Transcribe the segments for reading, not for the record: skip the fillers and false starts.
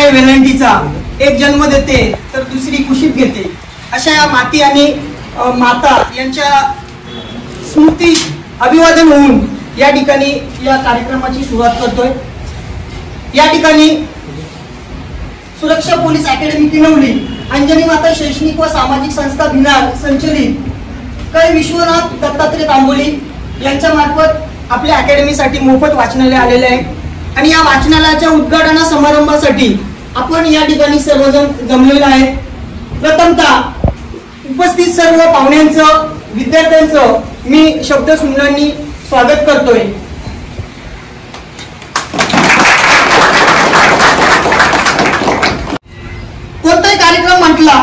आहे वेलंटीचा, एक जन्म देते तर दुसरी कुशीत घेते, अशा या माती आणि माता यांच्या स्मृती अभिवादन होऊन या ठिकाणी या कार्यक्रमाची सुरुवात करतोय। या ठिकाणी सुरक्षा पोलीस अकॅडमी किनवली, अंजनी माता शैक्षणिक व सामाजिक संस्था भिनार संचलित कै विश्वनाथ दत्तात्रय तांबोली यांच्या मार्फत आपल्या अकॅडमीसाठी मोफत वाचनालय आलेले आहे आणि या वाचनालयाच्या उद्घाटन समारंभासाठी आपण या ठिकाणी सर्वजण जमलेले आहेत। प्रथमतः उपस्थित सर्व पाहुण्यांचं, विद्यार्थ्यांचं मी शब्दसुमनांनी स्वागत करतोय। कोणताही कार्यक्रम म्हटला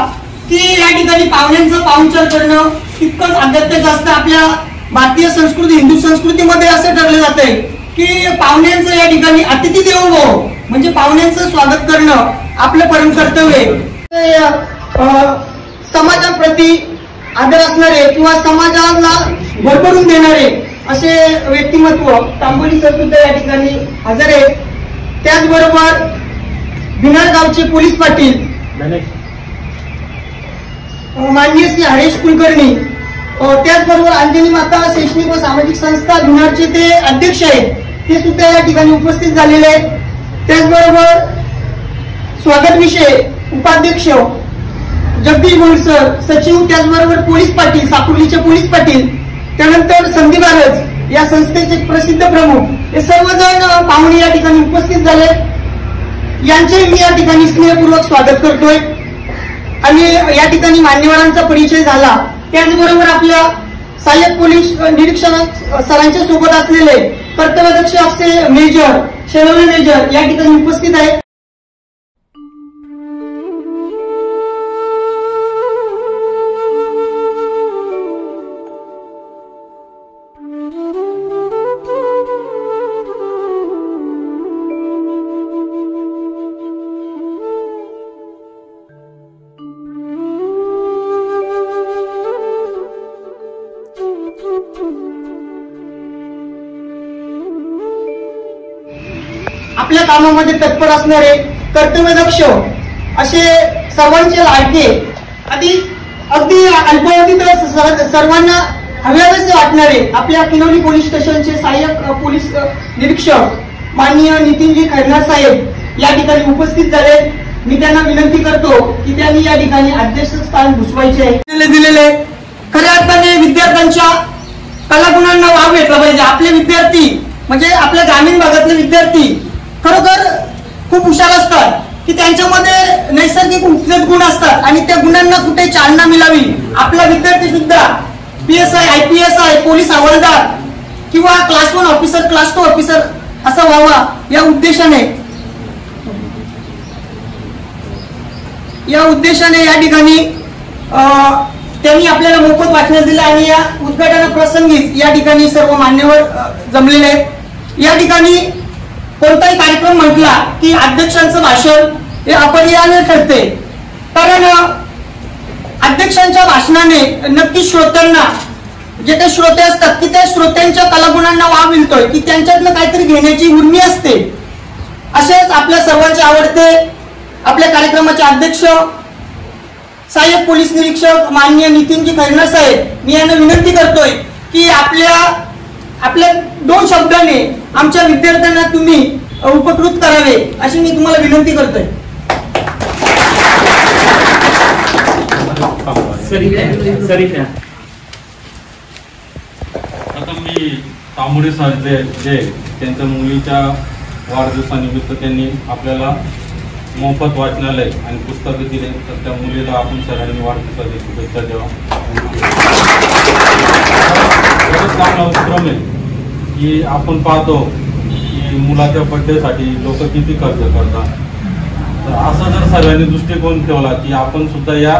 की या ठिकाणी पाहुण्यांचं पाहुणचार करणं तितकंच अगत्याचं असतं। आपल्या भारतीय संस्कृती, हिंदू संस्कृतीमध्ये असं ठरलं जातंय की पाहुण्यांचं या ठिकाणी अतिथी देवो भव, म्हणजे पाहुण्यांचं स्वागत करणं आपलं परम कर्तव्य आहे। समाजाप्रती आदर असणारे किंवा समाजाला भरभरून देणारे असे व्यक्तिमत्व तांबोली सर सुद्धा या ठिकाणी हजर आहेत। त्याचबरोबर भिनार गावचे पोलीस पाटील माननीय श्री हरेश कुलकर्णी, त्याचबरोबर अंजनी माता शैक्षणिक व सामाजिक संस्था भिनारचे ते अध्यक्ष आहेत, ते सुद्धा या ठिकाणी उपस्थित झालेले आहेत। त्याचबरोबर स्वागत विषय उपाध्यक्ष जगदीश गोल सर, सचिव, त्याचबरोबर पोलीस पाटील, साकुर्लीचे पोलीस पाटील, त्यानंतर संदीप आरज या संस्थेचे प्रसिद्ध प्रमुख, हे सर्वजण पाहुणे या ठिकाणी उपस्थित झाले। यांचे मी या ठिकाणी स्नेहपूर्वक स्वागत करतोय आणि या ठिकाणी मान्यवरांचा परिचय झाला। त्याचबरोबर आपल्या सहाय्यक पोलीस निरीक्षक सरांच्या सोबत असलेले कर्तव्यदक्ष असे मेजर शेलवणे मेजर या ठिकाणी उपस्थित आहेत। आपल्या कामामध्ये तत्पर असणारे कर्तव्यदक्ष असे सर्वांचे लाडके, अगदी अल्पावधीत सर्वांना हव्यासे वाटणारे आपल्या किनवली पोलीस स्टेशनचे सहाय्यक पोलीस निरीक्षक माननीय नितीनजी खैरनार साहेब या ठिकाणी उपस्थित झाले। मी त्यांना विनंती करतो की त्यांनी या ठिकाणी अध्यक्षस्थान भूषवायचे दिलेले। खऱ्या अर्थाने विद्यार्थ्यांच्या कलागुणांना वाव भेटला पाहिजे। आपले विद्यार्थी म्हणजे आपल्या ग्रामीण भागातले विद्यार्थी खरोखर खूप हुशार असतात की त्यांच्यामध्ये नैसर्गिक उपजत गुण असतात आणि त्या गुणांना कुठे चालना मिळावी। आपला विद्यार्थी सुद्धा PSI, IPSI, पोलीस हवालदार किंवा क्लास 1 ऑफिसर, क्लास 2 ऑफिसर असा व्हावा या उद्देशाने या ठिकाणी त्यांनी आपल्याला मोफत वाचन दिलं आणि या उद्घाटन प्रसंगी या ठिकाणी सर्व मान्यवर जमलेले आहेत। या ठिकाणी कोणताही कार्यक्रम म्हटला की अध्यक्षांचं भाषण हे अपरिहार्य ठरते, कारण अध्यक्षांच्या भाषणाने नक्की श्रोत्यांना, जे काही श्रोते असतात की त्या श्रोत्यांच्या कलागुणांना वाव मिळतोय की त्यांच्यातलं काहीतरी घेण्याची उर्मी असते। असेच आपल्या सर्वांचे आवडते आपल्या कार्यक्रमाचे अध्यक्ष सहाय्यक पोलीस निरीक्षक माननीय नितीनजी खैरनार साहेब, मी यांना विनंती करतोय की आपल्या 2 शब्दाने आमच्या विद्यार्थ्यांना तुम्ही उपकृत करावे अशी मी तुम्हाला विनंती करतोय। आता मी तांबोली सर जे त्यांच्या मुलीच्या वाढदिवसानिमित्त त्यांनी आपल्याला मोफत वाचनालय आणि पुस्तकं दिले, तर त्या मुलीला आपण सरांनी वाढदिवसाच्या शुभेच्छा द्यावा। चांगला उपक्रम आहे की आपण पाहतो की मुलाच्या बर्थडेसाठी लोक किती खर्च करतात, तर असं जर सर्वांनी दृष्टिकोन ठेवला की आपण सुद्धा या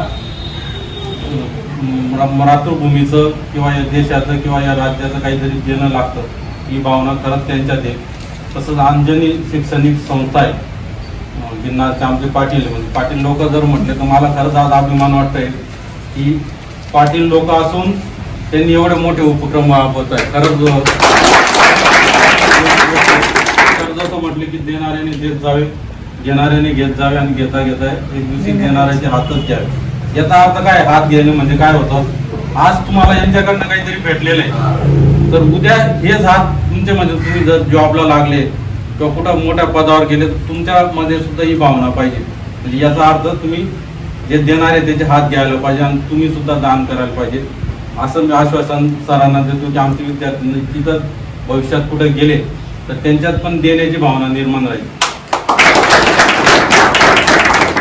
मातृभूमीचं किंवा या देशाचं किंवा या राज्याचं काहीतरी देणं लागतं, ही भावना खरंच त्यांच्यात आहे। तसंच अंजनी शैक्षणिक संस्था आहे भिन्नारचे आमचे पाटील लोक जर म्हटले तर मला खरंच आज अभिमान वाटतंय की पाटील लोक असून त्यांनी एवढे मोठे उपक्रम राबवत आहे। खरंच जसं म्हटले की देणाऱ्याने देत जावे, घेणाऱ्याने घेत जावे आणि घेता घेता एक दिवशी देणाऱ्याचे हातच घ्यावे। याचा अर्थ काय, हात घेणे म्हणजे काय होतं, आज तुम्हाला यांच्याकडनं काहीतरी भेटलेलं आहे तर उद्या हेच हात तुमचे, म्हणजे तुम्ही जर जॉबला लागले किंवा कुठं मोठ्या पदावर गेले तर तुमच्यामध्ये सुद्धा ही भावना पाहिजे। म्हणजे याचा अर्थ तुम्ही जे देणारे त्याचे हात घ्यायला पाहिजे आणि तुम्ही सुद्धा दान करायला पाहिजे, असं मी आश्वासन सरांना देतो की आमचे विद्यार्थी तिथं भविष्यात कुठे गेले तर त्यांच्यात पण देण्याची भावना निर्माण राहील।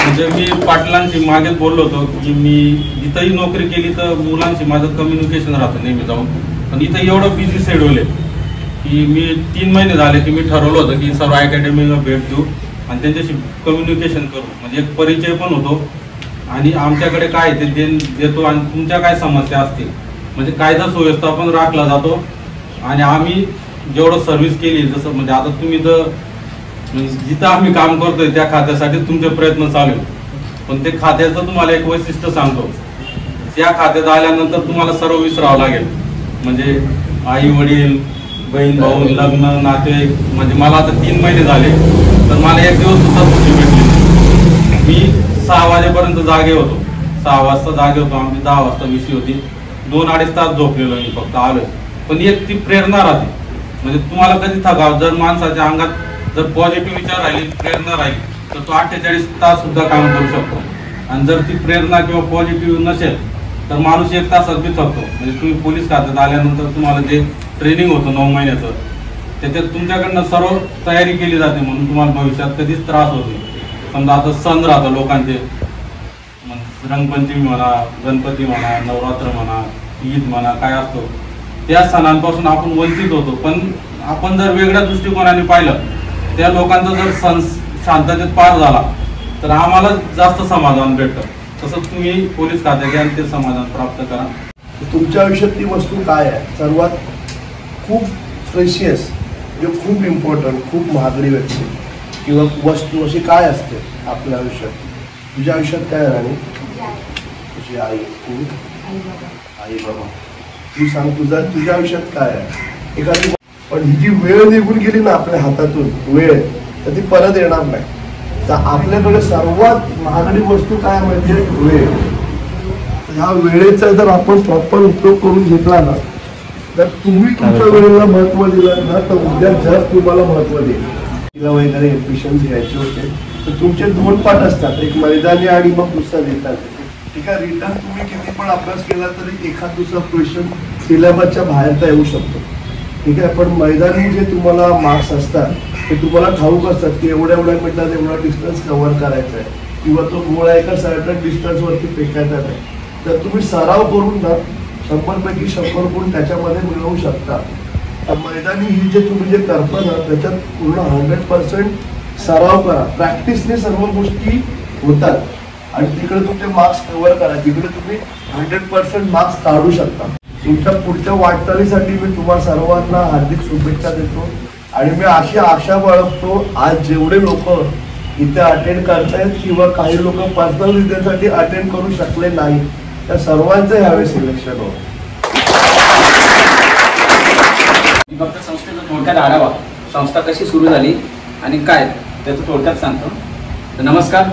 म्हणजे मी पाटलांशी मागे बोललो होतो की मी जिथंही नोकरी केली तर मुलांशी माझं कम्युनिकेशन राहतं नेहमी जाऊन, पण इथं एवढं बिझी शेड्यूल आहे की मी 3 महिने झाले की मी ठरवलं होतं की सर्व अकॅडमीला भेट देऊ आणि त्यांच्याशी कम्युनिकेशन करू, म्हणजे एक परिचय पण होतो आणि आमच्याकडे काय ते देतो आणि तुमच्या काय समस्या असतील म्हणजे कायदा सुव्यवस्था पण राखला जातो आणि आम्ही जेवढं सर्व्हिस केली, जसं म्हणजे आता तुम्ही तर जिथं आम्ही काम करतोय त्या खात्यासाठी तुमचे प्रयत्न चालू आहे, पण ते खात्याचं तुम्हाला एक वैशिष्ट्य सांगतो, त्या खात्यात आल्यानंतर तुम्हाला सर्व विसरावं लागेल, म्हणजे आई वडील बहीण भाऊ लग्न नातेवाईक, म्हणजे मला आता 3 महिने झाले तर मला एक दिवस सुद्धा सुट्टी भेटली। मी 6 वाजेपर्यंत जागे होतो, 6 वाजता जागे होतो, आमची 10 वाजता विषय होती, 2-2.5 तास झोपलेलो मी फक्त आलोय, पण एक ती प्रेरणा राहते, म्हणजे तुम्हाला कधी थकाव, जर माणसाच्या अंगात जर पॉझिटिव्ह विचार राहील प्रेरणा राहील तर तो 48 तास सुद्धा काम करू शकतो आणि जर ती प्रेरणा किंवा पॉझिटिव्ह नसेल तर माणूस 1 तासात बी थकतो। म्हणजे तुम्ही पोलीस खात्यात आल्यानंतर तुम्हाला जे ट्रेनिंग होतं 9 महिन्याचं त्याच्यात तुमच्याकडनं सर्व तयारी केली जाते म्हणून तुम्हाला भविष्यात कधीच त्रास होत नाही। समजा आता सण राहतं लोकांचे, रंगपंचमी म्हणा, गणपती म्हणा, नवरात्र म्हणा, ईद म्हणा, काय असतो त्या सणांपासून आपण वंचित होतो, पण आपण जर वेगळ्या दृष्टिकोनाने पाहिलं त्या लोकांचा जर सण शांततेत पार झाला तर आम्हाला जास्त समाधान भेटतं, तसंच तुम्ही पोलीस खात्यात आणि ते समाधान प्राप्त करा। तुमच्या आयुष्यात ती वस्तू काय आहे सर्वात खूप प्रेशियस, म्हणजे खूप इम्पॉर्टंट, खूप महागडी व्यक्ती किंवा वस्तू अशी काय असते आपल्या आयुष्यात? तुझ्या आयुष्यात काय राणी? तुझी आई, आई बाबा, तू सांग तुझ्या आयुष्यात काय आहे? एखादी पण ही जी वेळ निघून गेली ना आपल्या हातातून वेळ, तर ती परत येणार नाही। तर आपल्याकडे सर्वात महागडी वस्तू काय म्हणजे वेळ। ह्या वेळेचा जर आपण प्रॉपर उपयोग करून घेतला ना तर तुम्ही तुमच्या वेळेला महत्व दिलं ना तर उद्या जग तुम्हाला महत्व देईल। तिला वगैरे एडमिशन घ्यायचे होते तर तुमचे 2 पाठ असतात, एक मैदानी आणि मग दुसरा देतात, ठीक आहे। रिटर्न तुम्ही किती पण अभ्यास केला तरी एखाद दुसरा क्वेश्चन सिलेबसच्या बाहेरचा येऊ शकतो, ठीक आहे। पण मैदानी जे तुम्हाला मार्क्स असतात ते तुम्हाला ठाऊक असतात की एवढ्या मिनिटात एवढा डिस्टन्स कव्हर करायचा आहे किंवा तो गोळा एका सर्टन डिस्टन्सवरती फेकायचा नाही, तर तुम्ही सराव करून ना 100 पैकी 100 गुण त्याच्यामध्ये मिळवू शकता। मैदानी ही जे तुम्ही जे करता ना त्याच्यात पूर्ण 100% सराव करा, प्रॅक्टिसने सर्व गोष्टी होतात आणि तिकडे तुमचे मार्क्स कव्हर करा, तिकडे तुम्ही 100% मार्क्स काढू शकता। तुमच्या पुढच्या वाटचालीसाठी मी तुम्हाला सर्वांना हार्दिक शुभेच्छा देतो आणि मी अशी आशा बाळगतो आज जेवढे लोक इथे अटेंड करतायत किंवा काही लोक पर्सनल रिझनसाठी अटेंड करू शकले नाही त्या सर्वांचं ह्यावेळी सिलेक्शन हो। फक्त संस्थेचा थोडक्यात आढावा, संस्था कशी सुरू झाली आणि काय त्याचं थोडक्यात सांगतो। तर नमस्कार,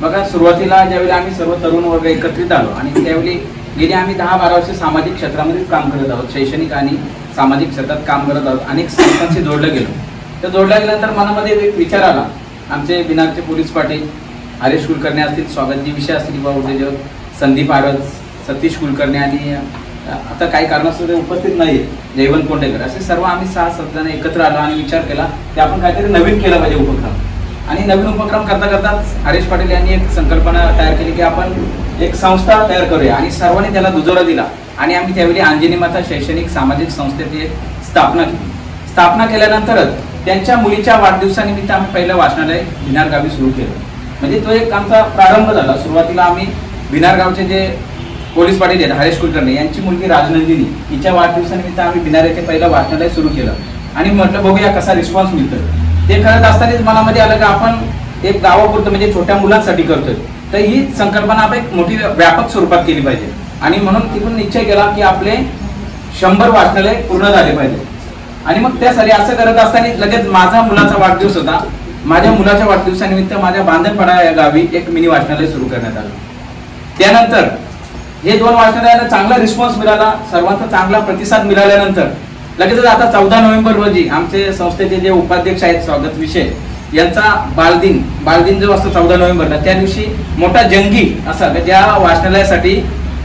बघा सुरुवातीला ज्यावेळी आम्ही सर्व तरुण वर्ग एकत्रित आलो आणि त्यावेळी गेली आम्ही 10-12 वर्ष सामाजिक क्षेत्रामध्ये काम करत आहोत, शैक्षणिक आणि सामाजिक क्षेत्रात काम करत आहोत, अनेक संस्थांशी जोडलं गेलो। तर जोडल्या गेल्यानंतर मनामध्ये एक विचार आला, आमचे बिनारचे पोलीस पाटील हरेश कुलकर्णी असतील, स्वागतजी विषय असतील, युवा उद्योजक संदीप आरज, सतीश कुलकर्णी आणि आता काही कारणास्तव ते उपस्थित नाही जयवंत कोंडेकर, असे सर्व आम्ही 6-7 जण एकत्र आलो आणि विचार केला की आपण काहीतरी नवीन केलं पाहिजे उपक्रम। आणि नवीन उपक्रम करता करताच हरेश पाटील यांनी एक संकल्पना तयार केली की आपण एक संस्था तयार करूया आणि सर्वांनी त्याला दुजोरा दिला आणि आम्ही त्यावेळी अंजनी माता शैक्षणिक सामाजिक संस्थेची स्थापना केली। स्थापना केल्यानंतरच त्यांच्या मुलीच्या वाढदिवसानिमित्त आम्ही पहिलं वाचनालय भिनार गावी सुरू केलं, म्हणजे तो एक आमचा प्रारंभ झाला। सुरुवातीला आम्ही भिनार गावचे जे पोलीस पाटील आहेत हरेश कुलकर्णी यांची मुलगी राजनंदिनी हिच्या वाढदिवसानिमित्त आम्ही भिनार येथे पहिलं वाचनालय सुरू केलं आणि म्हटलं बघूया कसा रिस्पॉन्स मिळतोय। ते करत असतानाच मनामध्ये आलं की आपण एक गावापुरतं म्हणजे छोट्या मुलांसाठी करतोय, तर ही संकल्पना आपण एक मोठी व्यापक स्वरूपात केली पाहिजे आणि म्हणून तिकडून निश्चय केला की आपले 100 वाचनालय पूर्ण झाले पाहिजे। आणि मग त्यासाठी असं करत असताना लगेच माझा मुलाचा वाढदिवस होता माझ्या मुलाच्या वाढदिवसानिमित्त माझ्या बांधणपाडा या गावी एक मिनी वाचनालय सुरू करण्यात आलं. त्यानंतर हे 2 वाचनालयांना चांगला रिस्पॉन्स मिळाला, सर्वांचा चांगला प्रतिसाद मिळाल्यानंतर लगेचच आता 14 नोव्हेंबर रोजी आमचे संस्थेचे जे उपाध्यक्ष आहेत स्वागत विषय यांचा बालदिन जो असतो 14 नोव्हेंबरला, त्या दिवशी मोठा जंगी असा ज्या वाचनालयासाठी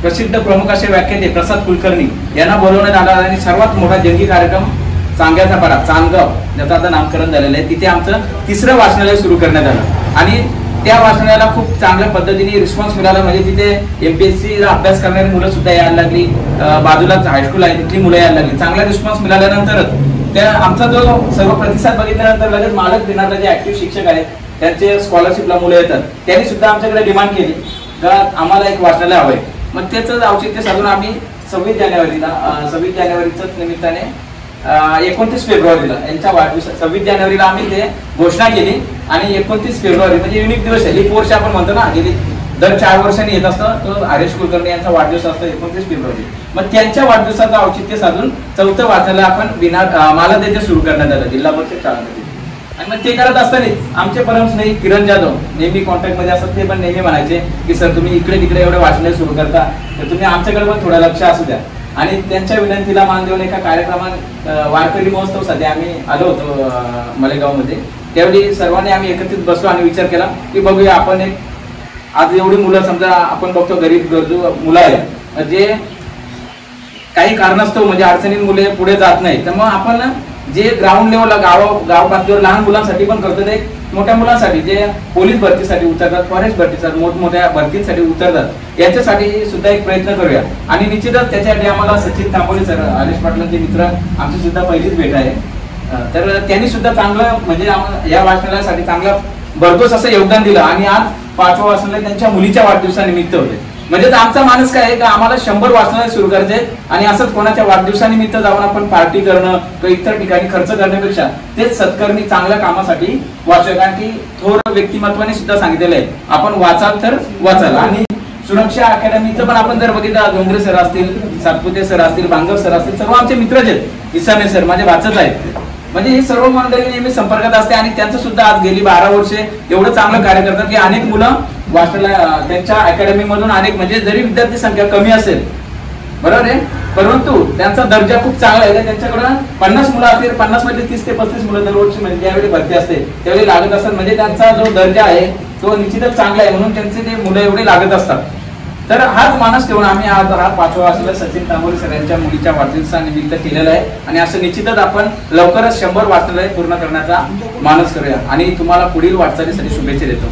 प्रसिद्ध प्रमुख असे व्याख्याते प्रसाद कुलकर्णी यांना बोलवण्यात आला आणि सर्वात मोठा जंगी कार्यक्रम चांग्याचा पाडा चांदगाव ज्याचं आता नामकरण झालेलं आहे तिथे आमचं 3रं वाचनालय सुरू करण्यात आलं आणि त्या वाचनालयाला खूप चांगल्या पद्धतीने रिस्पॉन्स मिळाला. म्हणजे तिथे MPSC ला अभ्यास करणारी मुलं सुद्धा यायला लागली, बाजूलाच हायस्कूल आहे तिथली मुलं यायला लागली. चांगला रिस्पॉन्स मिळाल्यानंतरच त्या आमचा जो सर्व प्रतिसाद बघितल्यानंतर लगेच मालक दिनाला जे ऍक्टिव्ह शिक्षक आहेत त्यांचे स्कॉलरशिपला मुलं येतात त्यांनी सुद्धा आमच्याकडे डिमांड केली का आम्हाला एक वाचनालय हवंय. मग त्याच औचित्य साधून आम्ही 26 जानेवारीच्याच निमित्ताने 29 फेब्रुवारीला यांच्या वाढदिवस 26 जानेवारीला आम्ही ते घोषणा केली आणि 29 फेब्रुवारी म्हणजे युनिक दिवस आहे, लीप वर्ष आपण म्हणतो ना, गेली दर 4 वर्षांनी येत असतं. तो आर.एस. कुलकर्णी यांचा वाढदिवस असतो 29 फेब्रुवारी. मग त्यांच्या वाढदिवसाचं औचित्य साधून 4थं वाचनालय आपण मालदेश सुरू करण्यात आलं जिल्हा परिषद शाळांमध्ये. आणि मग ते करत असतानाच आमचे परम स्नेही किरण जाधव नेहमी कॉन्टॅक्ट मध्ये असतात, ते पण नेहमी म्हणायचे की सर तुम्ही इकडे तिकडे एवढे वाचनालय सुरू करता तर तुम्ही आमच्याकडे पण थोडं लक्ष असू द्या. आणि त्यांच्या विनंतीला मान देऊन एका कार्यक्रमात वारकरी महोत्सव साठी आम्ही आलो होतो मलेगावमध्ये. त्यावेळी सर्वांनी आम्ही एकत्रित बसलो आणि विचार केला की बघूया आपण एक आज एवढी मुलं समजा आपण बघतो गरीब गरजू मुलं आहेत जे काही कारणास्तव म्हणजे अडचणीत मुले पुढे जात नाही, तर मग आपण जे ग्राउंड लेवलला गाव पातळीवर लहान मुलांसाठी पण करतो ते मोठ्या मुलांसाठी जे पोलीस भरतीसाठी उतरतात, फॉरेस्ट भरतीसाठी मोठमोठ्या भरतीसाठी उतरतात याच्यासाठी सुद्धा एक प्रयत्न करूया. आणि निश्चितच त्याच्यासाठी आम्हाला सचिन तांबोळी सर आलेश पाटलांचे मित्र आमची सुद्धा पहिलीच भेट आहे, तर त्यांनी सुद्धा चांगलं म्हणजे या वाचनालयासाठी चांगलं भरघोस असं योगदान दिलं. आणि आज 5वं वाचनालय त्यांच्या मुलीच्या वाढदिवसानिमित्त होते. म्हणजे आमचा मानस काय आहे की आम्हाला 100 वाचनालय सुरू करायचे आणि असंच कोणाच्या वाढदिवसानिमित्त जाऊन आपण पार्टी करणं किंवा इतर ठिकाणी खर्च करण्यापेक्षा तेच सत्कर्मी चांगल्या कामासाठी वाचूया. कारण की थोर व्यक्तिमत्वाने सुद्धा सांगितलेलं आहे आपण वाचाल तर वाचाल. आणि सुरक्षा अकॅडमीचं पण आपण जर बघितलं डोंगरे सर असतील, सातपुते सर असतील, बांगव सर असतील, सर्व आमचे मित्रच आहेत. इसामे सर माझे वाचत आहेत. म्हणजे हे सर्व मंडळी नेहमी संपर्कात असते आणि त्यांचं सुद्धा आज गेली 12 वर्षे एवढं चांगलं कार्य करतात की अनेक मुलं वाचनालय त्यांच्या अकॅडमी मधून अनेक म्हणजे जरी विद्यार्थी संख्या कमी असेल बरोबर आहे परंतु त्यांचा दर्जा खूप चांगला आहे. त्यांच्याकडे 50 मुलं असतील, 50 मध्ये 30 ते 35 मुलं दरवर्षी म्हणजे ज्यावेळी भरती असते त्यावेळी लागत असतात. म्हणजे त्यांचा जो दर्जा आहे तो निश्चितच चांगला आहे म्हणून त्यांचे ते मुलं एवढे लागत असतात. तर हाच मानस ठेवून आम्ही आज हा 5वा वाचनालय सचिन तांबोळी सर यांच्या मुलीच्या वाढदिवसानिमित्त केलेला आहे. आणि असं निश्चितच आपण लवकरच 100 वाचनालय पूर्ण करण्याचा मानस करूया आणि तुम्हाला पुढील वाटचालीसाठी शुभेच्छा देतो.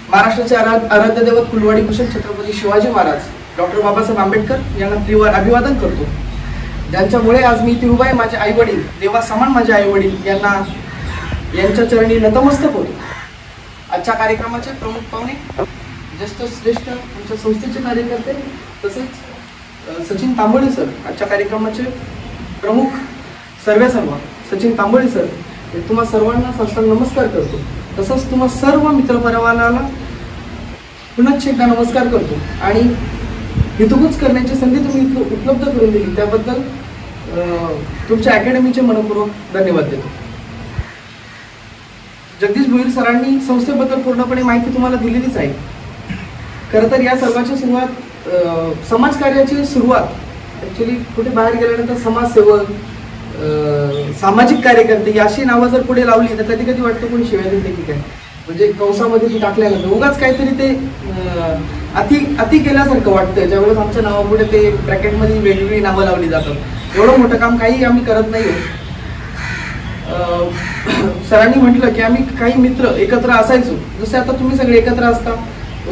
महाराष्ट्राचे आराध्य दैवत कुलवाडी भूषण छत्रपती शिवाजी महाराज डॉक्टर बाबासाहेब आंबेडकर यांना त्रिवार अभिवादन करतो, ज्यांच्यामुळे आज मी तिरुबाई माझे आई वडील देवा समान माझे आई वडील यांच्या चरणी नतमस्तक होतो. आजच्या कार्यक्रमाचे प्रमुख पाहुणे ज्येष्ठ श्रेष्ठ आमच्या संस्थेचे कार्यकर्ते तसेच सचिन तांबोळी सर आजच्या कार्यक्रमाचे प्रमुख सर्व सचिन तांबोळी सर तुम्हा सर्वांना साष्टांग नमस्कार करतो. तसंच तुम्हा सर्व मित्रपरिवाराला पुन्हा एकदा नमस्कार करतो आणि हितगुज करण्याची संधी तुम्ही उपलब्ध करून दिली त्याबद्दल तुमच्या अकॅडमीचे मनपूर्वक धन्यवाद देतो. जगदीश भोईर सरांनी संस्थेबद्दल पूर्णपणे माहिती तुम्हाला दिलेलीच आहे. खरं तर या सर्वांची सुरुवात समाजकार्याची सुरुवात ऍक्च्युली कुठे बाहेर गेल्यानंतर समाजसेवक सामाजिक कार्यकर्ते अशी नावं जर पुढे लावली तर कधी कधी वाटतं कोणी शिवाय देते की काय, म्हणजे कंसामध्ये ती टाकल्यानंतर उगाच काहीतरी ते अति केल्यासारखं वाटतं. ज्यावेळेस आमच्या नावापुढे ते ब्रॅकेटमध्ये वेगवेगळी नावं लावली जातात. एवढं मोठं काम काही आम्ही करत नाही. सरांनी म्हटलं की आम्ही काही मित्र एकत्र असायचो, जसे आता तुम्ही सगळे एकत्र असता,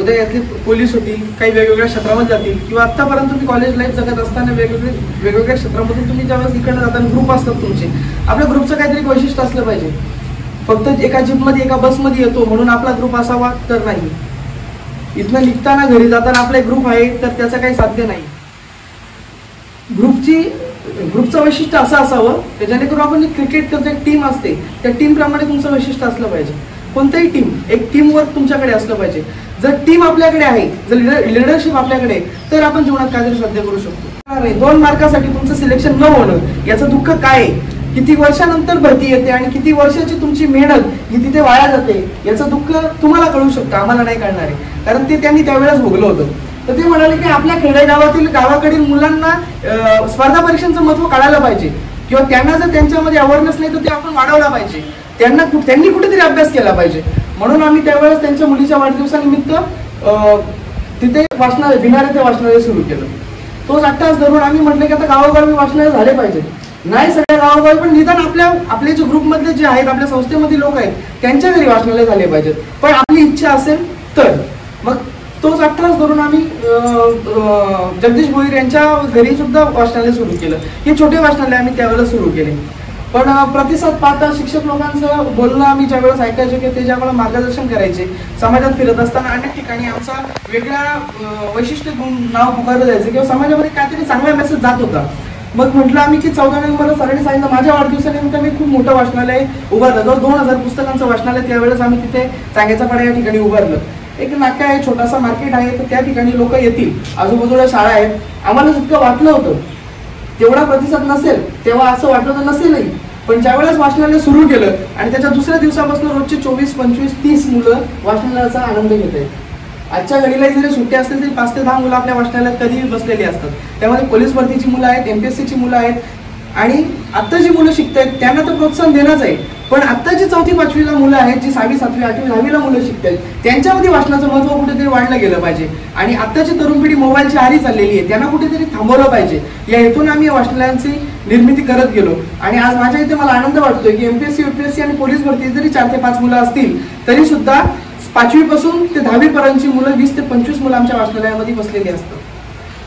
उद्या यातले पोलीस होतील, काही वेगवेगळ्या क्षेत्रामध्ये जातील किंवा आतापर्यंत तुम्ही कॉलेज लाईफ जगत असताना वेगवेगळ्या क्षेत्रामधून तुम्ही ज्यावेळेस इकडे जाताना ग्रुप असतात तुमचे, आपल्या ग्रुपचं काहीतरी वैशिष्ट्य असलं पाहिजे. फक्त एका जीपमध्ये एका बसमध्ये येतो म्हणून आपला ग्रुप असावा तर नाही. इथनं निघताना घरी जाताना आपला एक ग्रुप आहे तर त्याचं काही साध्य नाही. ग्रुपचं वैशिष्ट्य असं असावं की जेणेकरून आपण क्रिकेट करतो एक टीम असते त्या टीम प्रमाणे तुमचं वैशिष्ट्य असलं पाहिजे. कोणत्याही टीम एक टीम वर्क तुमच्याकडे असलं पाहिजे. जर टीम आपल्याकडे आहे, जर लिडरशिप आपल्याकडे तर आपण जीवनात काहीतरी साध्य करू शकतो. 2 मार्कासाठी तुमचं सिलेक्शन न होणं याचं दुःख काय आहे किती वर्षानंतर भरती येते आणि किती वर्षाची तुमची मेहनत ही तिथे वाया जाते याचं दुःख तुम्हाला कळू शकतं, आम्हाला नाही कळणार आहे, कारण ते त्यांनी त्यावेळेस भोगलं होतं. तर ते म्हणाले की आपल्या खेडेगावातील गावाकडील मुलांना स्पर्धा परीक्षांचं महत्त्व कळायला पाहिजे किंवा त्यांना जर त्यांच्यामध्ये अवेअरनेस नाही तर ते आपण वाढवला पाहिजे, त्यांनी कुठेतरी अभ्यास केला पाहिजे. म्हणून आम्ही त्यावेळेस त्यांच्या मुलीच्या वाढदिवसानिमित्त तिथे वाचनालय भिनारे ते वाचनालय सुरू केलं. तोच अट्टास धरून आम्ही म्हटलं की आता गावोगावी वाचनालय झाले पाहिजे. नाही सगळ्या गावोगावी पण निदान आपले जे ग्रुपमधले जे आहेत, आपल्या संस्थेमधील लोक आहेत त्यांच्या घरी वाचनालय झाले पाहिजेत. पण आपली इच्छा असेल तर मग तोच अट्टास धरून आम्ही जगदीश भोईर यांच्या घरी सुद्धा वाचनालय सुरू केलं. हे छोटे वाचनालय आम्ही त्यावेळेला सुरू केले. पण प्रतिसाद पाहता शिक्षक लोकांचं बोलणं आम्ही ज्यावेळेस ऐकायचो की ते ज्यावेळेला मार्गदर्शन करायचे, समाजात फिरत असताना अनेक ठिकाणी आमचा वेगळ्या वैशिष्ट्य गुण नाव पुकारलं जायचं किंवा समाजामध्ये काहीतरी चांगला मेसेज जात होता. मग म्हटलं आम्ही की 14 नोव्हेंबरला सरांनी सांगितलं माझ्या वाढदिवसानिमित्त मी खूप मोठं वाचनालय उभारलं. जवळ 2000 पुस्तकांचं वाचनालय त्यावेळेस आम्ही तिथे चांगेचा पाडा या ठिकाणी उभारलं. एक नाका आहे, छोटासा मार्केट आहे, तर त्या ठिकाणी लोक येतील, आजूबाजूला शाळा आहेत. आम्हाला जितकं वाटलं होतं तेवढा प्रतिसाद नसेल, तेव्हा असं वाटलं तर नसेलही, पण ज्यावेळेस वाचनालय सुरू केलं आणि त्याच्या दुसऱ्या दिवसापासून रोजचे 24, 25, 30 मुलं वाचनालयाचा आनंद घेत आहेत. आजच्या घडीला जरी सुट्टी असतील तरी 5 ते 10 मुलं आपल्या वाचनालयात कधीही बसलेली असतात. त्यामध्ये पोलीस भरतीची मुलं आहेत, MPSCची मुलं आहेत आणि आता जी मुलं शिकतायत त्यांना तर प्रोत्साहन देणंच आहे. पण आता जी 4थी 5वीला मुलं आहेत, जी 6वी 7वी 8वी 10वीला मुलं शिकतात त्यांच्यामध्ये वाचनाचं महत्त्व कुठेतरी वाढलं गेलं पाहिजे. आणि आत्ताची तरुण पिढी मोबाईलची आहारी चाललेली आहे, त्यांना कुठेतरी थांबवलं पाहिजे. या हेतून आम्ही वाचनालयांची निर्मिती करत गेलो. आणि आज माझ्या इथे मला आनंद वाटतोय की MPSC UPSC आणि पोलीस भरती जरी 4 ते 5 मुलं असतील तरी सुद्धा 5वी पासून ते 10वी पर्यंतची मुलं 20 ते 25 मुलं आमच्या वाचनालयामध्ये बसलेली असतात.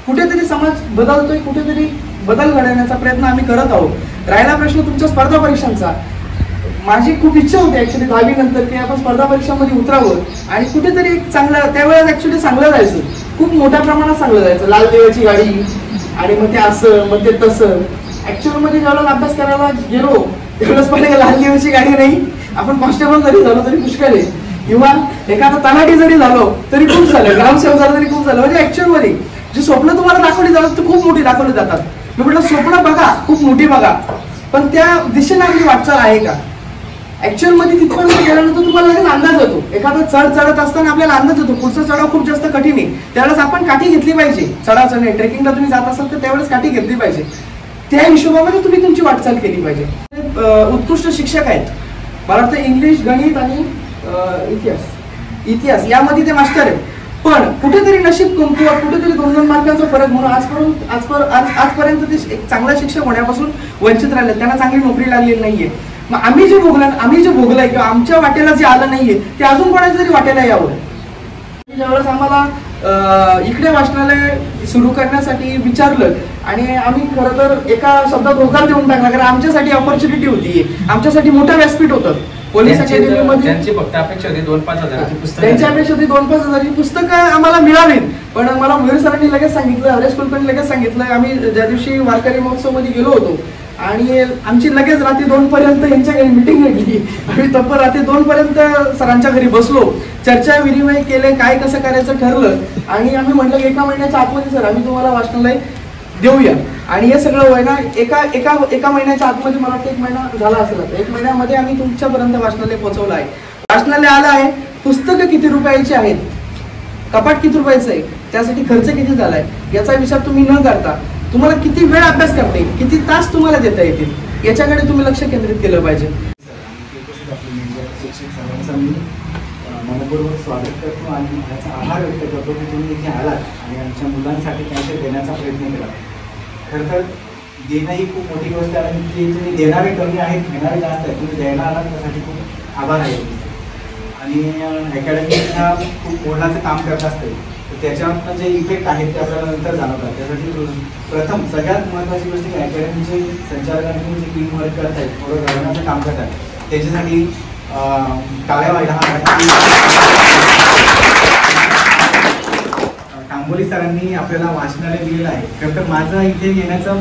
कुठेतरी समाज बदलतोय, कुठेतरी बदल घडवण्याचा प्रयत्न आम्ही करत आहोत. राहिला प्रश्न तुमच्या स्पर्धा परीक्षांचा, माझी खूप इच्छा होती ऍक्च्युली 10वी नंतर की आपण स्पर्धा परीक्षांमध्ये उतरावं आणि कुठेतरी एक चांगलं, त्यावेळेस ऍक्च्युली चांगलं जायचं, खूप मोठ्या प्रमाणात चांगलं जायचं. लाल देवाची गाडी आणि मग ते असं मग ते तसं. ऍक्च्युअल मध्ये ज्यावेळेला अभ्यास करायला गेलो त्यावेळेस पण लाल देवाची गाडी नाही, आपण कॉन्स्टेबल जरी झालो तरी पुष्कळ आहे किंवा एखादा तलाठी जरी झालो तरी खूप झालं, ग्रामसेवक झालं तरी खूप झालं. म्हणजे ऍक्च्युअल मध्ये जी स्वप्न तुम्हाला दाखवली जातात ती खूप मोठी दाखवली जातात. मी म्हटलं स्वप्न बघा, खूप मोठी बघा, पण त्या दिशेने आपली वाटचाल आहे का? ऍक्च्युअल मध्ये तिथपर्यंत गेल्यानंतर तुम्हाला लगेच अंदाज येतो. एखादा चढ चढत असताना आपल्याला अंदाज येतो पुढचा चढाव खूप जास्त कठीण आहे, त्यावेळेस आपण काठी घेतली पाहिजे. चढाव चढणे ट्रेकिंगला तुम्ही जात असाल तर त्यावेळेस काठी घेतली पाहिजे. त्या हिशोबामध्ये तुम्ही तुमची वाटचाल केली पाहिजे. उत्कृष्ट शिक्षक आहेत, मला वाटतं इंग्लिश, गणित आणि इतिहास यामध्ये ते मास्टर आहेत. पण कुठेतरी नशीब कमकुवत, कुठेतरी 2-2 मार्कांचा फरक म्हणून आजपर्यंत ते एक चांगला शिक्षक होण्यापासून वंचित राहिले, त्यांना चांगली नोकरी लागलेली नाहीये. मग आम्ही जे भोगलंय किंवा आमच्या वाटेला जे आलं नाहीये ते अजून कोणाच्या तरी वाटेला यावं. ज्यावेळेस आम्हाला इकडे वाचनालय सुरू करण्यासाठी विचारलं आणि आम्ही खरं तर एका शब्दात होकार देऊन टाकला, कारण आमच्यासाठी ऑपॉर्च्युनिटी होती, आमच्यासाठी मोठं व्यासपीठ होतं. पोलीस अकॅडमीमध्ये त्यांची फक्त अपेक्षा होती 2-5 हजाराची पुस्तकं, त्यांची अपेक्षा होती 2-5 हजाराची पुस्तकं आम्हाला मिळावीत. पण मला भोईर सरांनी लगेच सांगितलं, हरेश कुलकर्णी लगेच सांगितलं. आम्ही ज्या दिवशी वारकरी महोत्सव मध्ये गेलो होतो आणि आमची लगेच रात्री 2 पर्यंत यांच्या घरी मिटिंग घेतली. आम्ही तब्बल रात्री 2 पर्यंत सरांच्या घरी बसलो, चर्चा विनिमय केले, काय कसं करायचं ठरलं. आणि आम्ही म्हटलं की 1 महिन्याच्या आतमध्ये सर आम्ही तुम्हाला वाचनालय देऊया. आणि हे सगळं होय ना एका महिन्याच्या आतमध्ये, मला वाटतं 1 महिना झाला असेल, 1 महिन्यामध्ये आम्ही तुमच्यापर्यंत वाचनालय पोहोचवलं आहे. वाचनालय आलं आहे, पुस्तकं किती रुपयाची आहेत, कपाट किती रुपयाचं आहे, त्यासाठी खर्च किती झालाय याचा विचार तुम्ही न करता तुम्हाला किती वेळ अभ्यास करता येईल, किती तास तुम्हाला देता येतील याच्याकडे तुम्ही लक्ष केंद्रित केलं पाहिजे. शिक्षक सर्वांचा मी मनपूर्वक स्वागत करतो आणि याचा आभार व्यक्त करतो की तुम्ही इथे आलात आणि आमच्या मुलांसाठी काहीतरी देण्याचा प्रयत्न केला. खरं तर देणं ही खूप मोठी गोष्ट आहे की तुम्ही देणारे कमी आहेत, घेणारे जास्त आहेत. तुम्ही द्यायला आलात त्यासाठी खूप आभार आहे. आणि अकॅडमीला खूप मोलाचं काम करत असते, तर त्याच्यावर जे इफेक्ट आहेत ते आपल्याला नंतर जाणवतात. त्यासाठी प्रथम सगळ्यात महत्त्वाची गोष्ट की अकॅडमीचे संचालकांनी जे टीम वर्क करत आहेत, थोडं घडवण्याचं काम करतात, त्याच्यासाठी टाळ्या व्हायला तांबोली सरांनी आपल्याला वाचनालय दिलेलं आहे. खरं तर माझं इथे येण्याचा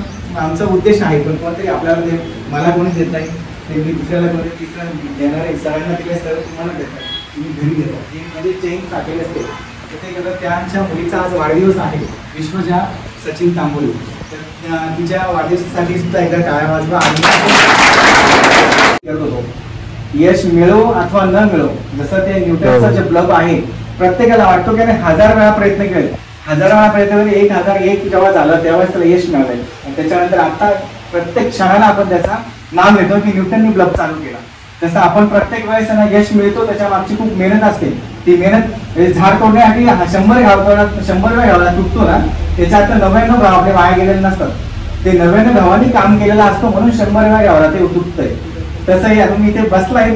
आमचा उद्देश आहे, पण कोणतरी आपल्याला ते मला कोणी देत नाही, ते मी दुसऱ्याला कोणी तिसरं देणार आहे. सरांना दिले सर तुम्हाला देतात, तुम्ही घरी देतात, ती म्हणजे चेंज टाकलेली असते. ते त्यांच्या मुलीचा आज वाढदिवस आहे, विश्वजा सचिन तांबोली. तिच्या वाढदिवसासाठी सुद्धा एकदा टाळ्या वाजवा. आणि करत होतो यश मिळो अथवा न मिळो, जसं ते न्यूटनचा जे बल्ब आहे, प्रत्येकाला वाटतो की 1000 वेळा प्रयत्न केले, 1000 वेळा प्रयत्न केले, 1001 जेव्हा झालं तेव्हाच त्याला यश मिळालंय. आणि त्याच्यानंतर आता प्रत्येक क्षणाला आपण त्याचा नाव घेतो की न्यूटननी बल्ब चालू केला. तसं आपण प्रत्येक वेळेस त्यांना यश मिळतो, त्याच्या मागची खूप मेहनत असते. ती मेहनत झाड तोडण्यासाठी 100 वेळा घावाला तुटतो ना, त्याच्यात 99 घाव आपले वाया गेलेले नसतात. ते 99 घावांनी काम केलेलं असतं म्हणून 100 वेळा घावाला ते तुटतंय. तसंही आता तुम्ही इथे बसलाय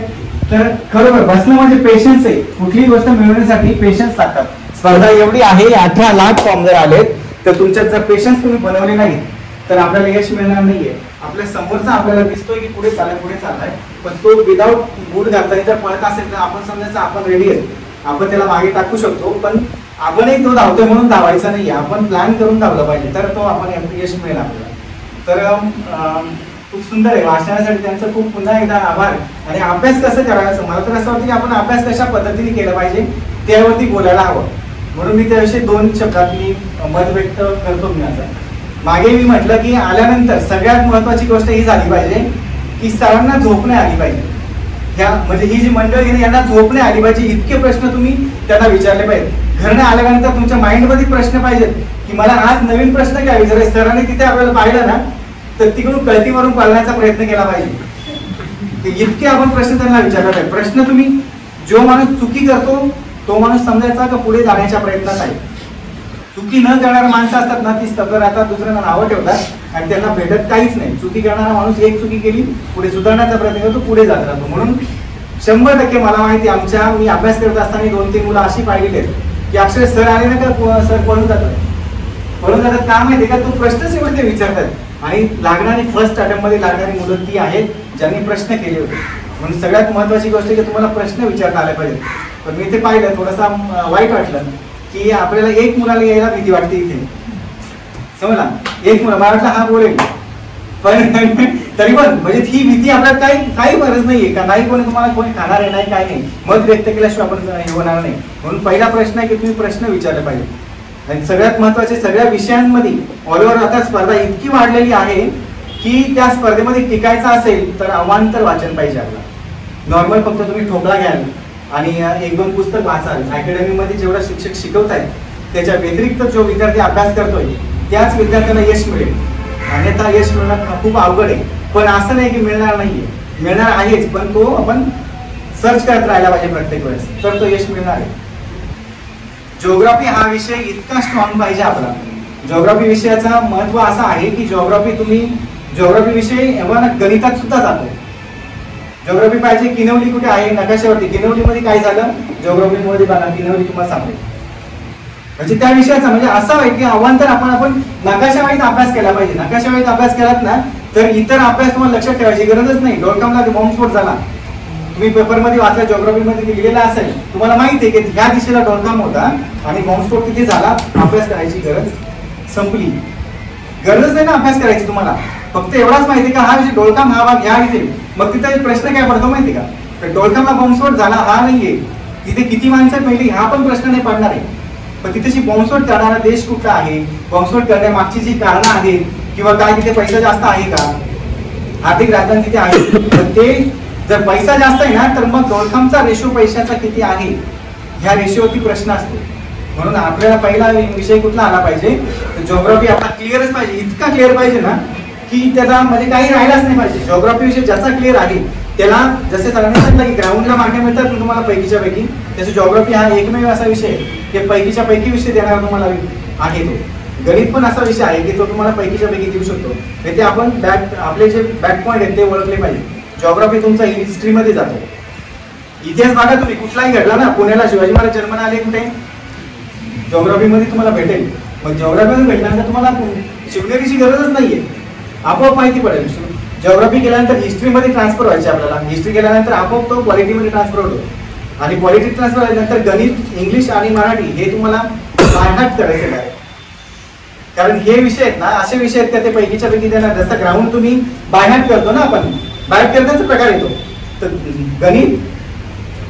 तर खरोखर बसणं म्हणजे पेशन्स आहे. कुठलीही गोष्ट मिळवण्यासाठी पेशन्स लागतात. स्पर्धा एवढी आहे, 18 लाख फॉर्म जर आलेत तर तुमच्यात जर पेशन्स तुम्ही बनवले नाही तर आपल्याला यश मिळणार नाहीये. आपल्या समोरचा आपल्याला दिसतोय की पुढे चाललाय, पण तो विदाऊट बूट घालताना जर पळत असेल तर आपण समजायचं आपण रेडी आहे, आपण त्याला मागे टाकू शकतो. पण आपणही तो धावतोय म्हणून धावायचा नाहीये, आपण प्लॅन करून धावलं पाहिजे, तर तो आपण यश मिळेल आपल्याला. तर खूप सुंदर आहे. वाचण्यासाठी त्यांचं खूप पुन्हा एकदा आभार. आणि अभ्यास कसं करायचं, मला तर असं वाटतं की आपण अभ्यास कशा पद्धतीने केला पाहिजे त्यावरती बोलायला हवं. म्हणून मी त्याविषयी 2 शब्दात मी मत व्यक्त करतो. मी आता मागे मी म्हटलं की आल्यानंतर सगळ्यात महत्वाची गोष्ट ही झाली पाहिजे की सरांना झोप नाही आली पाहिजे. ह्या म्हणजे ही जी मंडळी आहे यांना झोप नाही आली पाहिजे. इतके प्रश्न तुम्ही त्यांना विचारले पाहिजेत. घरने आल्यानंतर तुमच्या माइंडमध्ये प्रश्न पाहिजेत की मला आज नवीन प्रश्न काय विचारायचे. सरांनी तिथे आपल्याला पाहिलं ना तर तिकडून कळतीवरून पाळण्याचा प्रयत्न केला पाहिजे. इतके आपण प्रश्न त्यांना विचारले पाहिजे. प्रश्न तुम्ही जो माणूस चुकी करतो तो माणूस समजायचा का पुढे जाण्याच्या प्रयत्नात आहे. चुकी न करणारा माणसं असतात ना ती स्तब्ध राहतात, दुसऱ्यांना नावं ठेवतात आणि त्यांना भेटत काहीच नाही. चुकी करणारा माणूस एक चुकी केली पुढे सुधारण्याचा प्रयत्न करतो, पुढे जात राहतो. म्हणून 100% मला माहिती मी अभ्यास करत असताना 2-3 मुलं अशी पाहिलेली आहेत की अक्षर सर आले ना का सर पळून जातात का माहिती का, तो प्रश्नच एवढे ते विचारतात. आणि लागणारी फर्स्ट अटेम्प्ट मध्ये लागणारी मुलं ती आहेत ज्यांनी प्रश्न केले होते. म्हणून सगळ्यात महत्वाची गोष्ट की तुम्हाला प्रश्न विचारता आले पाहिजे. पण मी ते पाहिलं थोडासा वाईट वाटलं की आपल्याला एक मुलाला यायला भीती वाटते इथे, समजला. एक मुलं मला वाटलं हा बोलेल, पण तरी पण म्हणजे ही भीती आपल्याला काही गरज नाहीये का. नाही कोणी तुम्हाला कोणी खाणार आहे नाही, काय नाही, मत व्यक्त केल्याशिवाय आपण हे होणार नाही. म्हणून पहिला प्रश्न आहे की तुम्ही प्रश्न विचारले पाहिजे. आणि सगळ्यात महत्वाचे सगळ्या विषयांमध्ये ऑल ओव्हर आता स्पर्धा इतकी वाढलेली आहे की त्या स्पर्धेमध्ये टिकायचं असेल तर अवांतर वाचन पाहिजे आपल्याला. नॉर्मल फक्त तुम्ही ठोकळा घ्याल आणि 1-2 पुस्तक वाचाल, अकॅडमीमध्ये जेवढा शिक्षक शिकवतायत त्याच्या व्यतिरिक्त जो विद्यार्थी अभ्यास करतोय त्याच विद्यार्थ्यांना यश मिळेल. अन्यथा यश मिळणं खूप अवघड आहे. पण असं नाही की मिळणार नाहीये, मिळणार आहेच, पण तो आपण सर्च करत राहायला पाहिजे प्रत्येक वेळेस, तर तो यश मिळणार आहे. जिओग्राफी हा विषय इतका स्ट्रॉंग पाहिजे आपला. जिओग्राफी विषयाचा महत्व असं आहे की जिओग्राफी विषय गणितात सुद्धा जातो. जिओग्राफी पाहिजे. किनवली कुठे आहे नकाशावरती, किनवलीमध्ये काय झालं जिओग्राफीमध्ये बघा, किनवली तुम्हाला सांगते. म्हणजे त्या विषयाचा म्हणजे असं आहे की अवांतर आपण नकाशावाईत अभ्यास केला पाहिजे. नकाशावाईत अभ्यास केलात ना तर इतर अभ्यास तुम्हाला लक्षात ठेवायची गरजच नाही. डॉलकॉमला बॉम्बस्फोट झाला, तुम्ही पेपरमध्ये वाचला, जिओग्राफीमध्ये लिहिलेला असेल, तुम्हाला माहिती आहे की ह्या दिशेला डॉलकॉम होता आणि बॉम्बस्फोट तिथे झाला. अभ्यास करायची गरज संपली, गरजच नाही ना अभ्यास करायची तुम्हाला. फक्त एवढाच माहिती का हा विषय डॉलकॉम हा भाग ह्या इथे. मग तिथे प्रश्न काय पडतो माहिती का, डॉलकॉमला बॉम्बस्फोट झाला हा नाहीये, तिथे किती माणसं मेली हा पण प्रश्न नाही पडणार आहे. पण तिथे बॉम्बस्फोट करणारा देश कुठला आहे, बॉम्बस्फोट करण्यामागची जी कारणं आहेत किंवा काय तिथे पैसा जास्त आहे का, आर्थिक राजधानी तिथे आहे. तर ते जर पैसा जास्त आहे ना तर मग डॉलकॉमचा रेशो पैशाचा किती आहे ह्या रेशोवरती प्रश्न असतो. म्हणून आपल्याला पहिला विषय कुठला आला पाहिजे, जिओग्राफी आपला क्लिअरच पाहिजे. इतका क्लिअर पाहिजे ना की त्याला म्हणजे काही राहिलाच नाही पाहिजे. जिओग्राफी विषय ज्याचा क्लिअर आहे त्याला जसे सरांनी सांगितलं की ग्राउंडला मार्क मिळतात तुम्हाला पैकीच्या पैकी, त्याची जिओग्राफी हा एकमेव असा विषय आहे की पैकीच्या पैकी विषय देणारा तुम्हाला आहे. तो गणित पण असा विषय आहे की तो तुम्हाला पैकीच्या पैकी देऊ शकतो. ते आपण आपले जे बॅक पॉईंट आहेत ते ओळखले पाहिजे. जिओग्राफी तुमचा हिस्ट्रीमध्ये जातो. इतिहास बघा तुम्ही कुठलाही घडला ना, पुण्याला शिवाजी महाराज जन्माला आले कुठे, जिओग्राफीमध्ये तुम्हाला भेटेल. मग जिओग्राफीमध्ये भेटल्यानंतर तुम्हाला शिकण्याची गरजच नाहीये, आपोआप माहिती पडेल. जिओग्राफी केल्यानंतर हिस्ट्रीमध्ये ट्रान्सफर व्हायचे आपल्याला. हिस्ट्री केल्यानंतर आपोआप तो पॉलिटीमध्ये ट्रान्सफर होतो आणि पॉलिटी ट्रान्सफर झाल्यानंतर गणित, इंग्लिश आणि मराठी हे तुम्हाला बायहार्ट करायचं आहे. कारण हे विषय आहेत ना असे विषय आहेत का ते पैकीच्या पैकी देणार. जसं ग्राउंड तुम्ही बायहार्ट करतो ना, आपण बायहार्ट करण्याचा प्रकार येतो. तर गणित,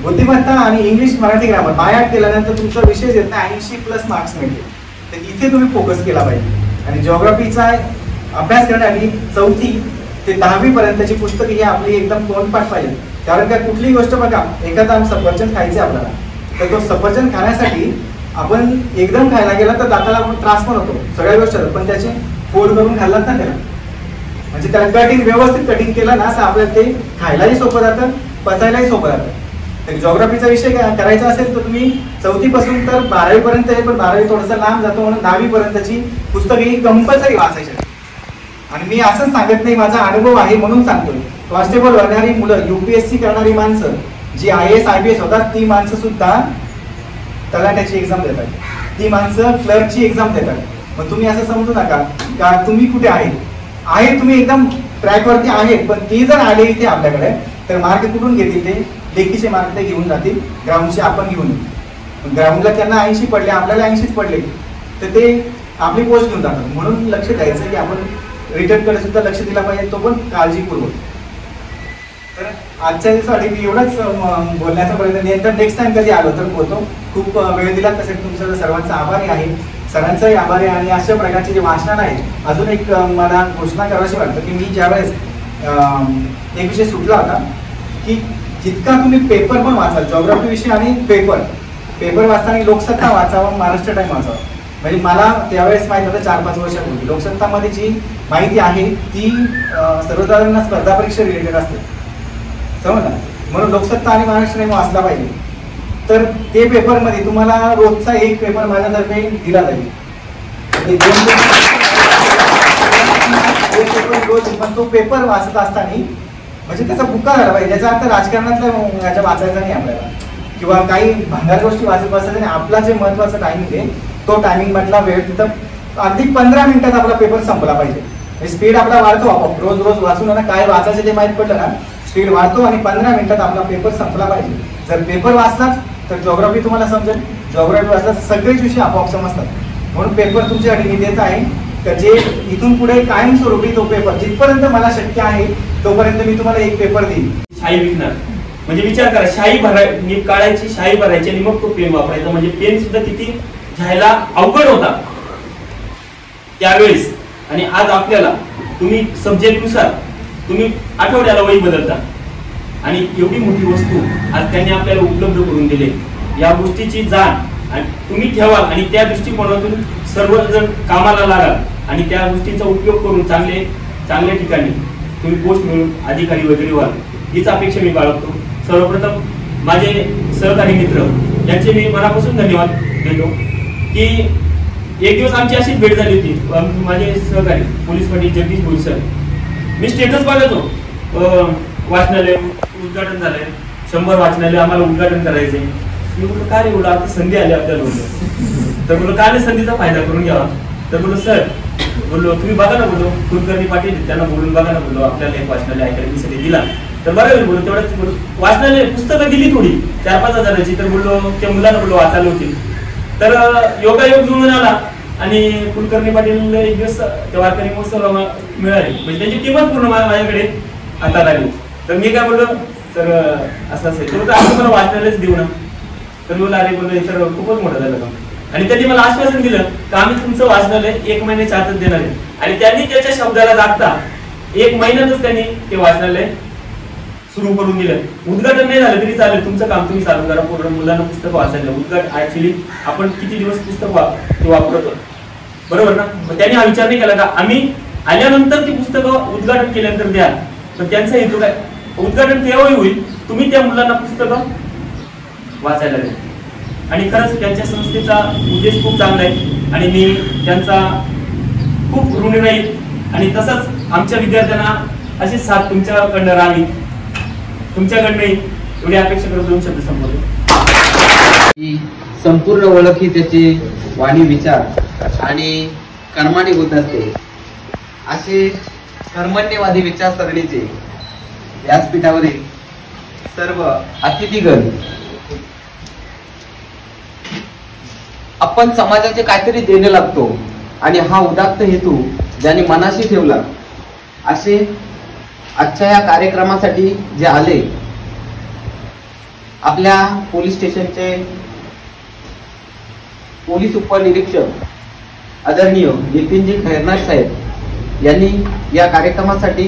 बुद्धिमत्ता आणि इंग्लिश, मराठी, ग्रामर बायहार्ट केल्यानंतर तुमचा विषय येत नाही 80+ मार्क्स मिळते. तर इथे तुम्ही फोकस केला पाहिजे. आणि जिओग्राफीचा अभ्यास करण्यासाठी 4थी ते 10वी पर्यंतची पुस्तके ही आपली एकदम तोंडपाठ पाहिजे. कारण त्या कुठलीही गोष्ट बघा, एखादा सफरचंद खायचे आपल्याला, तर तो सफरचंद खाण्यासाठी आपण एकदम खायला गेला तर दाताला त्रास पण होतो, सगळ्या गोष्टी, पण त्याचे फोड करून खाल्लात ना त्याला, म्हणजे त्याला कटिंग व्यवस्थित कटिंग केलं ना तर आपल्याला ते खायलाही सोपं जातं, पचायलाही सोपं जातं. तर जिओग्राफीचा विषय करायचा असेल तर तुम्ही 4थी पासून तर 12वी पर्यंत आहे, पण 12वी थोडासा लांब जातो म्हणून 10वी पर्यंतची पुस्तके ही कंपल्सरी वाचायची. आणि मी असंच सांगत नाही, माझा अनुभव आहे म्हणून सांगतोय. कॉन्स्टेबल होणारी मुलं, UPSC करणारी माणसं, जी IAS IPS होतात, ती माणसं सुद्धा तलाठ्याची एक्झाम देतात, ती माणसं क्लर्कची एक्झाम देतात. मग तुम्ही असं समजू नका का तुम्ही कुठे आहे तुम्ही एकदम ट्रॅकवरती आहे, पण ती जर आले इथे आपल्याकडे तर मार्क कुठून घेतील? ते लेखीचे मार्क ते घेऊन जातील, ग्राउंडचे आपण घेऊन येऊ. ग्राउंडला त्यांना 80 पडले, आपल्याला 80 पडले, तर ते आपली पोस्ट घेऊन जातात. म्हणून लक्ष द्यायचं की आपण रिटर्नकडे सुद्धा लक्ष दिला पाहिजे, तो पण काळजीपूर्वक. तर आजच्या दिवसासाठी मी एवढंच बोलण्याचा प्रयत्न, नंतर नेक्स्ट टाइम कधी आलो तर बोलतो. खूप वेळ दिला त्यासाठी तुमचं सर्वांचा आभारी आहे, सरांचाही आभारी आहे. आणि अशा प्रकारचे जे वाचनालय आहे, अजून एक मला घोषणा करावीशी वाटतं की मी ज्यावेळेस एक विषय सुटला होता की जितका तुम्ही पेपर पण वाचाल, जिओग्राफी विषय आणि पेपर वाचताना लोकसत्ता वाचावा, महाराष्ट्र टाइम वाचावा. म्हणजे मला त्यावेळेस माहिती होतं 4-5 वर्षापूर्वी लोकसत्तामध्ये जी माहिती आहे ती सर्वसाधारण स्पर्धा परीक्षा रिलेटेड असते, समजलं. म्हणून लोकसत्ता आणि महाराष्ट्र टाइम वाचला पाहिजे. तर ते पेपरमध्ये तुम्हाला रोजचा एक पेपर माझ्यातर्फे दिला जाईल. पण तो पेपर वाचत असताना म्हणजे त्याचा बुक्का झाला पाहिजे. त्याचा अर्थ राजकारणातल्या याच्या वाचायचा नाही आपल्याला, किंवा काही भंगार गोष्टी वाचत बसायचं नाही. आपला जे महत्वाचा टायमिंग आहे तो टायमिंग मधला वेळ तिथं अगदी 15 मिनिटात आपला पेपर संपला पाहिजे. स्पीड आपला वाढतो आपोआप, रोज वाचून ना काय वाचायचं ते माहीत पडलं ना, स्पीड वाढतो आणि 15 मिनिटात आपला पेपर संपला पाहिजे. जर पेपर वाचलाच तर जिओग्राफी तुम्हाला समजेल, जिओग्राफी वाचला सगळेच विषय आपोआप समजतात. म्हणून पेपर तुमच्यासाठी मी देत आहे, तर जे इथून पुढे कायमस्वरूपी तो पेपर जिथपर्यंत मला शक्य आहे तोपर्यंत मी तुम्हाला एक पेपर देईन. शाई विकणार म्हणजे विचार करा, शाई नीट काढायची, शाई भरायची आणि मग तो पेन वापरायचा. म्हणजे पेन सुद्धा किती घ्यायला अवघड होता त्यावेळेस. आणि आज आपल्याला तुम्ही सब्जेक्ट नुसार तुम्ही आठवड्याला वही बदलता, आणि एवढी मोठी वस्तू आज त्यांनी आपल्याला उपलब्ध करून दिली. या गोष्टीची जाण आणि तुम्ही ठेवाल आणि त्या दृष्टिकोनातून सर्वजण कामाला लागाल आणि त्या गोष्टींचा उपयोग करून चांगल्या ठिकाणी तुम्ही पोस्ट मिळून अधिकारी वगैरे व्हाल, हीच अपेक्षा मी बाळगतो. सर्वप्रथम माझे सहकारी मित्र यांचे मी मनापासून धन्यवाद देतो की एक दिवस आमची अशीच भेट झाली होती. माझे सहकारी पोलीस पाटील जगदीश भोई सर, मी स्टेटस बघायचो वाचनालय उद्घाटन झालंय, 100 वाचनालय आम्हाला उद्घाटन करायचंय. मी बोललो का रे एवढं, आता संधी आली आपल्याला बोललो. तर बोललो का नाही संधीचा फायदा करून घ्यावा. तर बोललो सर, बोललो तुम्ही बघा ना, बोललो कुलकर्णी पाटील त्यांना बोलून बघा ना, बोललो आपल्याला एक वाचनालय अकॅडमीसाठी दिला तर बरोबर. बोललो तेवढ्याच वाचनालय पुस्तकं दिली थोडी 4-5 हजाराची, तर बोललो त्या मुलांना बोललो वाचायला होती. तर योगायोग जुळून आला आणि कुलकर्णी पाटील एक दिवस त्या वारकरी महोत्सवाला मिळाले, म्हणजे त्यांची टीमच पूर्ण माझ्याकडे हातात आली. तर मी काय बोललो, तर असं असेल तर आपण मला वाचनालयच देऊ ना. तर बोलला अरे बोललो तर खूपच मोठं झालं काम. आणि त्यांनी मला आश्वासन दिलं की आम्ही तुमचं वाचनालय 1 महिन्याच्या आतच देणार आहे. आणि त्यांनी त्याच्या शब्दाला लागता 1 महिन्यातच त्यांनी ते वाचनालय सुरू करून दिलं. उद्घाटन नाही झालं तरी चालेल, तुमचं काम तुम्ही चालू करा, पूर्ण मुलांना पुस्तक वाचायला. उद्घाटन ऍक्च्युली आपण किती दिवस पुस्तक वापरतो, बरोबर ना. मग त्यांनी हा विचार नाही केला का आम्ही आल्यानंतर ती पुस्तकं उद्घाटन केल्यानंतर द्या. तर त्यांचा हेतू काय, उद्घाटन तेव्हाही होईल तुम्ही त्या मुलांना पुस्तकं वाचायला द्या. आणि खरंच त्यांच्या संस्थेचा उद्देश खूप चांगला आहे आणि मी त्यांचा खूप ऋणी राहील. आणि तसंच आमच्या विद्यार्थ्यांना अशीच साथ तुमच्याकडनं राहावी, तुमच्याकडनंही एवढी अपेक्षा करत 2 शब्द संबोधले. संपूर्ण ओळख ही त्याची वाणी, विचार आणि कर्माने होत असते. असे कर्मण्यवादी विचारसरणीचे व्यासपीठावरील सर्व अतिथीगण, आपण समाजाचे काहीतरी देणे लागतो आणि हा उदात्त हेतू ज्याने मनाशी ठेवला, असे आजच्या या कार्यक्रमासाठी जे आले, आपल्या पोलीस स्टेशनचे पोलीस उपनिरीक्षक आदरणीय नितीनजी खैरनार साहेब यांनी या कार्यक्रमासाठी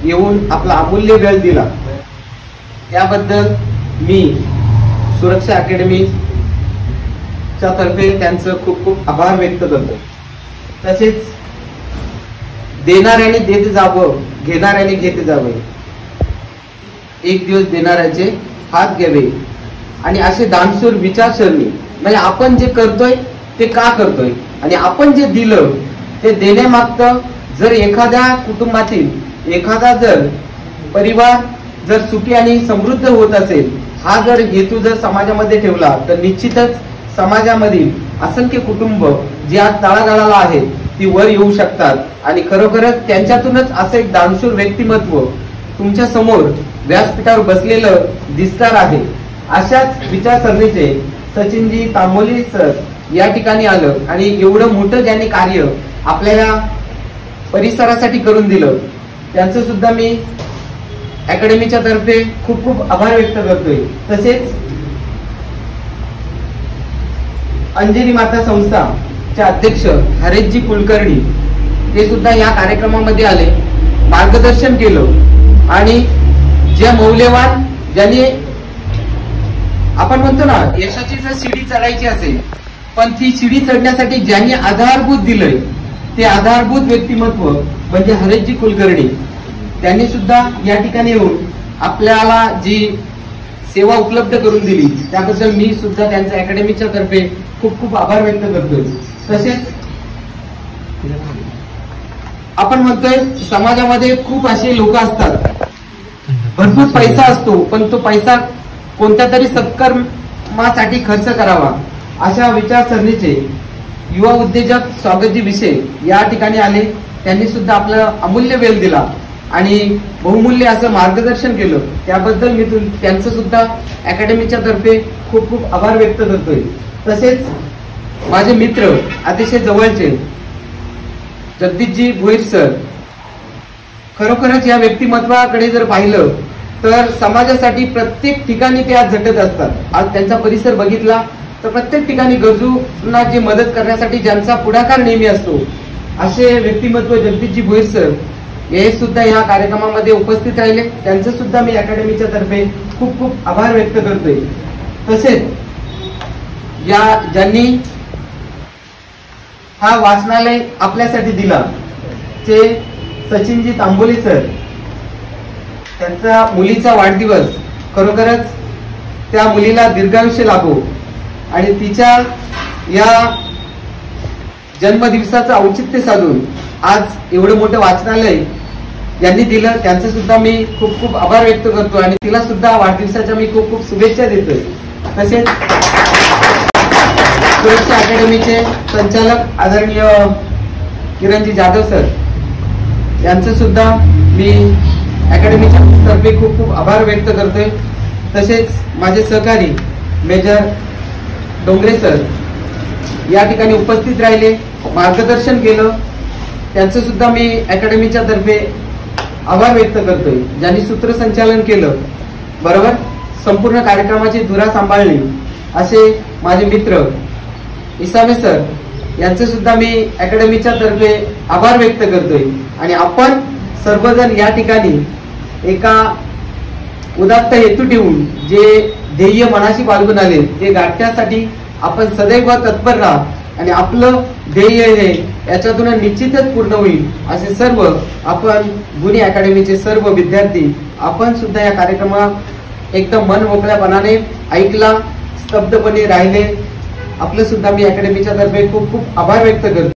येऊन आपला अमूल्य वेळ दिला, त्याबद्दल मी सुरक्षा अकॅडमीच्या तर्फे त्यांचं खूप खूप आभार व्यक्त करतो. तसेच देणाऱ्याने देत जावं, घेणाऱ्याने घेत जावे, एक दिवस देणाऱ्याचे हात घ्यावे आणि असे दानशूर विचारसरणी, म्हणजे आपण जे करतोय ते का करतोय आणि आपण जे दिलं ते देण्यामागतं जर एखाद्या कुटुंबातील एखादा जर परिवार जर सुखी आणि समृद्ध होत असेल, हा जर हेतू जर समाजामध्ये ठेवला तर निश्चितच समाजामधील असंख्य कुटुंब जी आज तळागाळाला आहेत ती वर येऊ शकतात आणि खरोखरच त्यांच्यातूनच असं एक दानशूर व्यक्तिमत्व तुमच्या समोर व्यासपीठावर बसलेलं दिसणार आहे. अशाच विचारसरणीचे सचिनजी तांबोली सर या ठिकाणी आलं आणि एवढं मोठं ज्यांनी कार्य आपल्याला परिसरासाठी करून दिलं, त्यांचं सुद्धा मी अकॅडमीच्या तर्फे खूप खूप आभार व्यक्त करतोय. तसेच अंजनी माता संस्थाच्या अध्यक्ष हरेशजी कुलकर्णी ते सुद्धा या कार्यक्रमामध्ये आले, मार्गदर्शन केलं आणि ज्या मौल्यवान ज्यांनी आपण म्हणतो ना यशाची जर शिडी चढायची असेल पण ती शिडी चढण्यासाठी ज्यांनी आधारभूत दिलंय ते आधारभूत व्यक्तिमत्व म्हणजे हरेशजी कुलकर्णी. त्यांनी सुद्धा या ठिकाणी येऊन आपल्याला जी सेवा उपलब्ध करून दिली त्याबद्दल मी सुद्धा त्यांच्या अकॅडमीच्या तर्फे खूप खूप आभार व्यक्त करतोय. तसेच आपण म्हणतोय समाजामध्ये खूप असे लोक असतात, भरपूर पैसा असतो पण तो पैसा कोणत्या तरी सत्कर्मासाठी खर्च करावा, अशा विचारसरणीचे युवा उद्योजक स्वागतजी विषय या ठिकाणी आले. त्यांनी सुद्धा आपला अमूल्य वेळ दिला आणि बहुमूल्य असं मार्गदर्शन केलं, त्याबद्दल मी त्यांचं सुद्धा अकॅडमीच्या तर्फे खूप खूप आभार व्यक्त करतोय. तसेच माझे मित्र अतिशय जवळचे जगदीशजी भोईर सर, खरोखरच या व्यक्तिमत्वाकडे जर पाहिलं तर समाजासाठी प्रत्येक ठिकाणी ते आज झटत असतात. आज त्यांचा परिसर बघितला तर प्रत्येक ठिकाणी गरजूंना जी मदत करण्यासाठी ज्यांचा पुढाकार नेहमी असतो असे व्यक्तिमत्व जगदीशजी भोईर सर हे सुद्धा या कार्यक्रमामध्ये उपस्थित राहिले. त्यांचं सुद्धा मी अकॅडमीच्या तर्फे खूप खूप आभार व्यक्त करतोय. तसेच या ज्यांनी हा वाचनालय आपल्यासाठी दिला ते सचिनजी तांबोली सर, त्यांचा मुलीचा वाढदिवस, खरोखरच त्या मुलीला दीर्घायुष्य लाभो आणि तिच्या या जन्मदिवसाचं औचित्य साधून आज एवढं मोठं वाचनालय यांनी दिलं, त्यांचं सुद्धा मी खूप खूप आभार व्यक्त करतो आणि तिला सुद्धा वाढदिवसाच्या मी खूप खूप शुभेच्छा देतोय. तसेच सुरक्षा अकॅडमीचे संचालक आदरणीय किरणजी जाधव सर यांचं सुद्धा मी अकॅडमीच्या तर्फे खूप खूप आभार व्यक्त करतोय. तसेच माझे सहकारी मेजर डोंगरे सर या ठिकाणी उपस्थित राहिले, मार्गदर्शन केलं, त्यांचं सुद्धा मी अकॅडमीच्या तर्फे आभार व्यक्त करतोय. ज्यांनी सूत्रसंचालन केलं, बरोबर संपूर्ण कार्यक्रमाची धुरा सांभाळली असे माझे मित्र इसामे सर यांचं सुद्धा मी अकॅडमीच्या तर्फे आभार व्यक्त करतोय. आणि आपण सर्वजण या ठिकाणी एका उदात्त हेतू ठेवून जे ध्येय मनाशी बाळगून आले ते गाठण्यासाठी आपण सदैव तत्पर राहा आणि आपलं ध्येय हे याच्यातून निश्चितच पूर्ण होईल असे सर्व आपण गुणी अकॅडमीचे सर्व विद्यार्थी आपण सुद्धा या कार्यक्रमात एकदम मन मोकळ्यापणाने ऐकला, स्तब्धपणे राहिले. आपलं सुद्धा मी अकॅडमीच्या तर्फे खूप खूप आभार व्यक्त करतो.